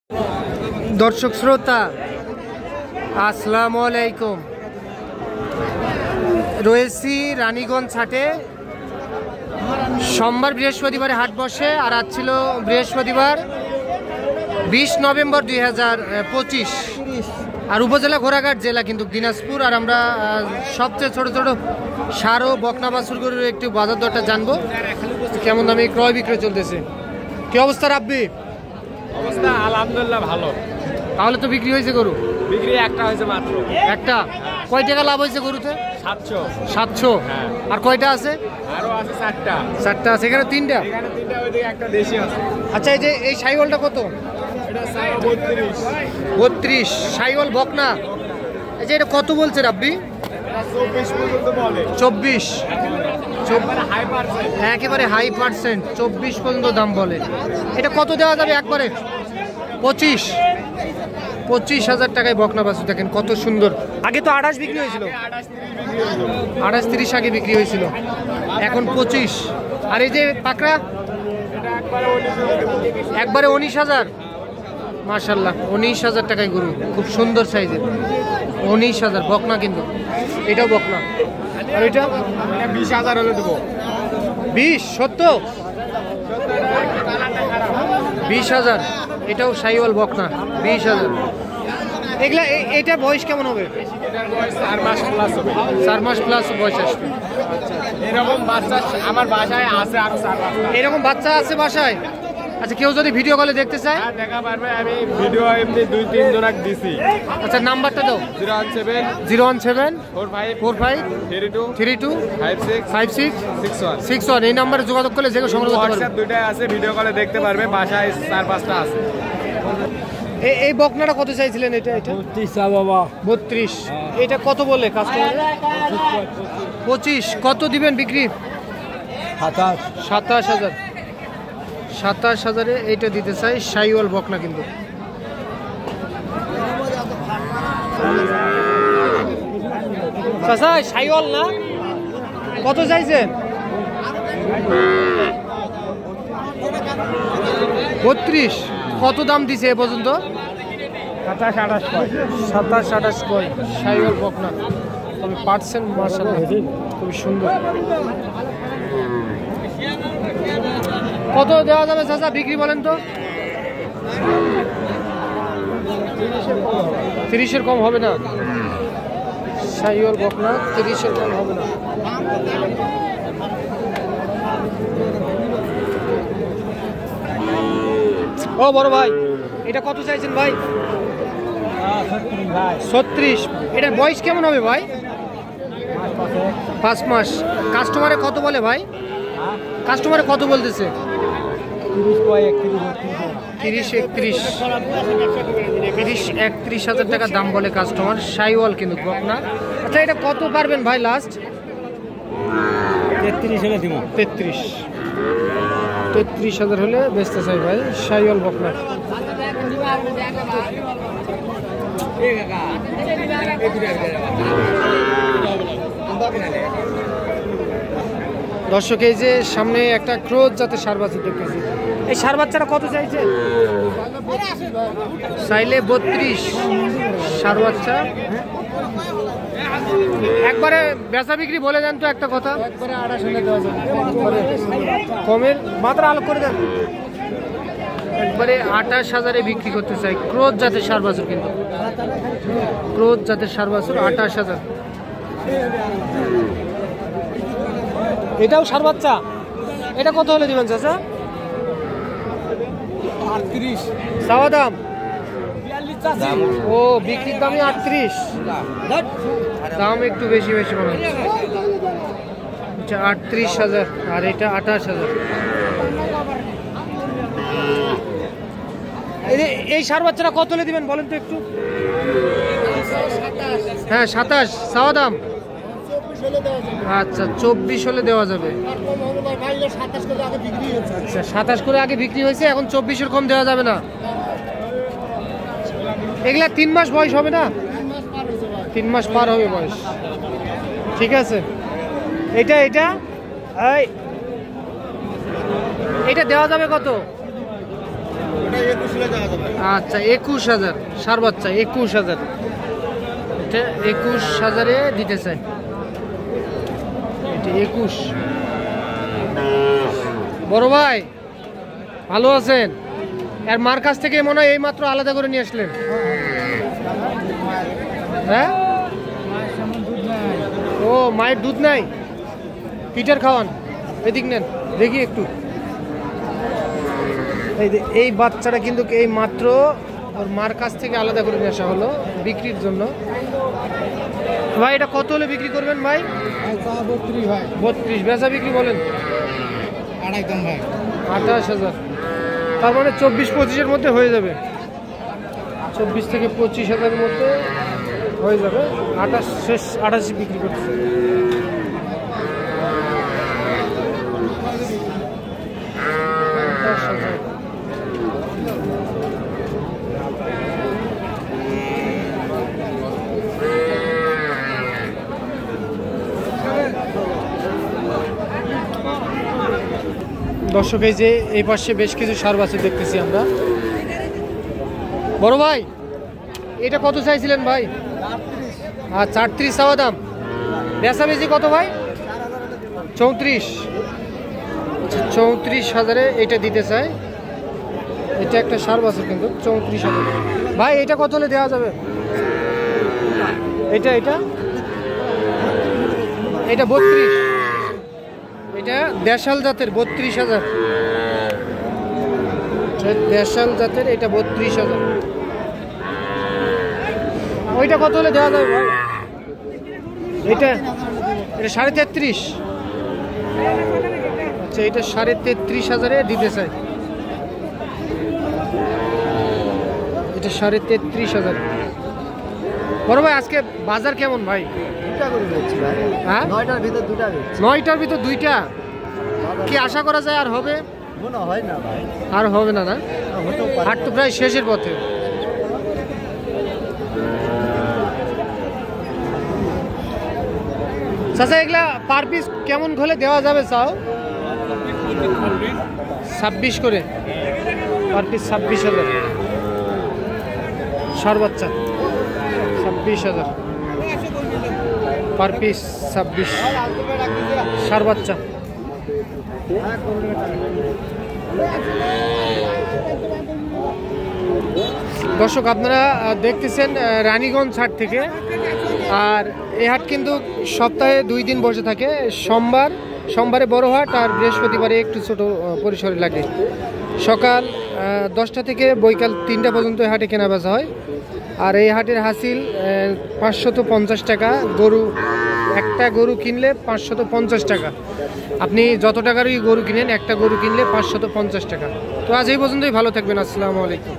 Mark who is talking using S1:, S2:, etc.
S1: দর্শক শ্রোতা আসসালামু আলাইকুম। রয়েছি রানীগঞ্জ হাটে। সোমবার বৃহস্পতিবারে হাট বসে, আর আজ ছিল বৃহস্পতিবার 20 নভেম্বর 2025, আর উপজেলা ঘোড়াঘাট, জেলা কিন্তু দিনাজপুর। আর আমরা সবচেয়ে ছোট ছোট ষাঁড় ও বকনা বাছুরগুলোর একটু বাজার দরটা জানবো, কেমন দামে ক্রয় বিক্রয় চলতেছে। কি অবস্থা রাব্বি?
S2: অবস্থা আলহামদুলিল্লাহ ভালো।
S1: তাহলে তো বিক্রি হয়েছে গরু?
S2: বিক্রি একটা হয়েছে মাত্র।
S1: একটা? কয় টাকা লাভ হয়েছে গরুতে?
S2: 700।
S1: 700? আর কয়টা আছে?
S2: আরো আছে 4টা।
S1: 4টা আছে, এখানে 3টা?
S2: এখানে 3টা, ওইদিকে একটা দেশি আছে।
S1: আচ্ছা, এই যে এই সাইওয়ালটা কত?
S2: এটা 32।
S1: 32 সাইওয়াল বকনা। এই যে এটা কত বলছে রাব্বি?
S2: এটা 24 পর্যন্ত বলে।
S1: 24?
S2: হাই পার্সেন্ট,
S1: একেবারে হাই পার্সেন্ট, 24 পর্যন্ত দাম বলে। এটা কত দেওয়া যাবে একবারে? 25,000 টাকায় বকনা বাছুর। দেখেন কত সুন্দর। আগে তো 28 বিক্রি হয়েছিল, 28-30 আগে বিক্রি হয়েছিল, এখন 25। আর এই যে পাকড়া, একবারে 19,000। মাশাল্লাহ, 19,000 টাকায় গরু, খুব সুন্দর সাইজের। 19,000 বকনা, কিন্তু এটাও বকনা। আর এটা
S2: 20,000 হলে দেবো।
S1: 20? সত্য? 20,000? এটাও সাইওয়াল বকনা, 20,000। এগুলা এটা বয়স কেমন হবে?
S2: এটার বয়স 4 মাস প্লাস হবে।
S1: 4 মাস প্লাস বয়স আসবে।
S2: এরকম বাচ্চা আমার বাসায় আছে, আরো 4 মাস।
S1: এরকম বাচ্চা আছে বাসায়? আচ্ছা, কেউ যদি ভিডিও কলে দেখতে চায়?
S2: হ্যাঁ, দেখা পারবে। আমি ভিডিও এমনি 2-3 জনক দিছি।
S1: আচ্ছা, নাম্বারটা দাও।
S2: 017
S1: 45 32 56 61। এই নাম্বারে যোগাযোগ করলে যে সংগ্রহ করতে পারবে।
S2: হোয়াটসঅ্যাপ দুইটাই আছে, ভিডিও কলে দেখতে পারবে। বাসায় 4-5টা আছে।
S1: এই বকনাটা কত চাইছিলেন? এটা 32। এটা কত বলে কাস্টমার? 25। কত দিবেন বিক্রি? 27,000। 27,000-এ এইটা দিতে চাই, সাইওয়াল বকনা কিন্তু। চাচা, সাইওয়াল না? কত চাইছেন? 32। কত দাম দিছে এ পর্যন্ত? 27-28 কয়। সাইওয়াল বকনা, তবে পার্সেন্ট মাশাআল্লাহ খুবই সুন্দর। কত দেওয়া যাবে চাচা বিক্রি বলেন তো? 30-এর কম হবে না? সাইওয়াল বকনা 30-এর কম হবে না। ও বড় ভাই, এটা কত চাইছেন ভাই? 36। এটার বয়স কেমন হবে ভাই? 5 মাস। কাস্টমারে কত বলে ভাই? কাস্টমারে কত বলতেছে? 30-31 টাকা দাম বলে কাস্টমার। সাইওয়াল কিন্তু বকনা। আচ্ছা, এটা কত পারবেন ভাই লাস্ট? 33 হলে দিব। 33,000 হলে বেচতে চাই ভাই, সাইওয়াল বকনা। দর্শক, এই যে সামনে একটা ক্রোজ জাতের ষাঁড় বাছুর দেখতেছি। এই ষাঁড় বাচ্চাটা কত চাইছে? চাইলে 32। ষাঁড় বাচ্চা একবারে বেচা বিক্রি বলে দেন তো একটা কথা। একবারে 28 দেওয়া যাবে, কমের মাত্র আলোক করে দেন। একবারে 28,000-এ বিক্রি করতে চাই। ক্রোজ জাতের ষাঁড় বাছুর কিন্তু, ক্রোজ জাতের ষাঁড় বাছুর 28,000। এটাও ষাঁড় বাচ্চা। এটা কত হলে দিবেন চাচা? 38 চাওয়া দাম। ও, বিক্রির দামই 38, দাম একটু বেশি বেশি মনে হচ্ছে। 38,000 আর এটা 28,000। এই ষাঁড় বাচ্চাটা কত হলে দিবেন বলেন তো একটু? হ্যাঁ, 27 চাওয়া দাম। আচ্ছা, 24 হলে দেওয়া যাবে। আচ্ছা, 27 করে আগে বিক্রি হয়েছে, এখন 24-এর কম দেওয়া যাবে না। এগুলা 3 মাস বয়স হবে না? 3 মাস পার হবে বয়স। ঠিক আছে। এটা এটা দেওয়া যাবে কত? আচ্ছা 21,000 সার বাচ্চা 21,000, এটা 21,000-এ দিতে চাই। এটা 21। বড় ভাই ভালো আছেন? আর মার কাছ থেকে মনে হয় এই মাত্র আলাদা করে নিয়ে আসলেন, হ্যাঁ? ও মায়ের দুধ নাই, পিটার খাওয়ান। এদিক নেন দেখি একটু। এই বাচ্চাটা কিন্তু এই মাত্র ওর মার কাছ থেকে আলাদা করে নিয়ে আসা হলো বিক্রির জন্য। ভাই এটা কত হলে বিক্রি করবেন ভাই?
S2: 32 ভাই।
S1: 32 বেচা বিক্রি বলেন?
S2: একদম ভাই
S1: 28,000। তার মানে 24-25-এর মধ্যে হয়ে যাবে। 24 থেকে 25,000-এর মধ্যে হয়ে যাবে। 28 শেষ, 28 বিক্রি করছে। দর্শক এই যে এই পাশে বেশ কিছু সার বাছুর দেখতেছি আমরা। বড় ভাই এটা কত চাইছিলেন ভাই? আর 34 চাওয়া দাম, বেচা বেশি কত ভাই? 34। 34,000-এ এটা দিতে চাই। এটা একটা সার বাছুর কিন্তু 34,000। ভাই এটা কত হলে দেওয়া যাবে? এটা এটা এটা 32। এটা দেশাল জাতের 32,000। দেশাল জাতের এটা 32,000। ওইটা কত হলে দেওয়া যাবে ভাই? এটা এটা 33.5। আচ্ছা এটা 33,500-এ দিতে চাই। এটা 33,500। বড় ভাই আজকে বাজার কেমন ভাই? হ্যাঁ
S2: 9টার ভিতর 2টা বেচছি।
S1: 9টার ভিতর 2টা কি আশা করা যায়? আর হবে?
S2: মনে হয় না ভাই,
S1: আর হবে না, না? হাট তো প্রায় শেষের পথে। চাচা এগুলা পার পিস কেমন হলে দেওয়া যাবে চাও? 26 করে পার পিস। 26,000 সার বাচ্চা। 26,000 পার পিস। 26 সার বাচ্চা। দর্শক আপনারা দেখতেছেন রানীগঞ্জ হাট থেকে। আর এই হাট কিন্তু সপ্তাহে 2 দিন বসে থাকে। সোমবারে বড় হাট আর বৃহস্পতিবারে একটু ছোট পরিসরে লাগে। সকাল 10টা থেকে বৈকাল 3টা পর্যন্ত এই হাটে কেনা বেচা হয়। আর এই হাটের হাসিল 550 টাকা। একটা গরু কিনলে 550 টাকা। আপনি যত টাকারই গরু কিনেন, একটা গরু কিনলে 550 টাকা। তো আজ এই পর্যন্তই, ভালো থাকবেন। আসসালামু আলাইকুম।